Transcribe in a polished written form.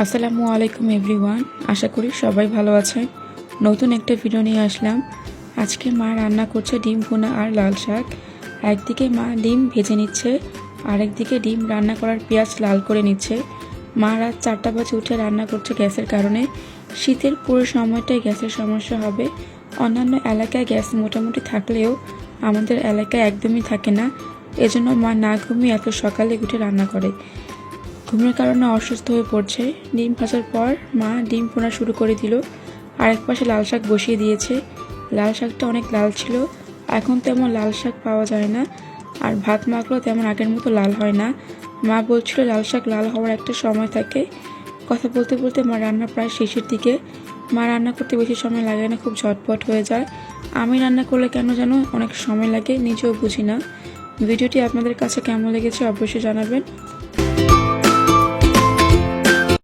আসসালামু আলাইকুম এভরিওয়ান। আশা করি সবাই ভালো আছেন। নতুন একটা ভিডিও নিয়ে আসলাম। আজকে মা রান্না করছে ডিম ভুনা আর লাল শাক। একদিকে মা ডিম ভেজে নিচ্ছে, আরেকদিকে ডিম রান্না করার পেঁয়াজ লাল করে নিচ্ছে। মা রাত 4টা বাজে উঠে রান্না করছে গ্যাসের কারণে। শীতের পুরো সময়টাই গ্যাসের সমস্যা হবে। অন্যান্য এলাকায় গ্যাস মোটামুটি থাকলেও আমাদের এলাকায় একদমই থাকে না। এজন্য মা না ঘুমিয়ে এত সকালে উঠে রান্না করে। ঘুমের কারণে অসুস্থ হয়ে পড়ছে। ডিম ভাজার পর মা ডিম ভুনা শুরু করে দিল। আরেক পাশে লাল শাক বসিয়ে দিয়েছে। লাল শাকটা অনেক লাল ছিল, এখন তেমন লাল শাক পাওয়া যায় না। আর ভাত মাখলেও তেমন আগের মতো লাল হয় না। মা বলছিল লাল শাক লাল হওয়ার একটা সময় থাকে। কথা বলতে বলতে মা রান্না প্রায় শেষের দিকে। মা রান্না করতে বেশি সময় লাগে না, খুব ঝটপট হয়ে যায়। আমি রান্না করলে কেন যেন অনেক সময় লাগে, নিজেও বুঝি না। ভিডিওটি আপনাদের কাছে কেমন লেগেছে অবশ্যই জানাবেন।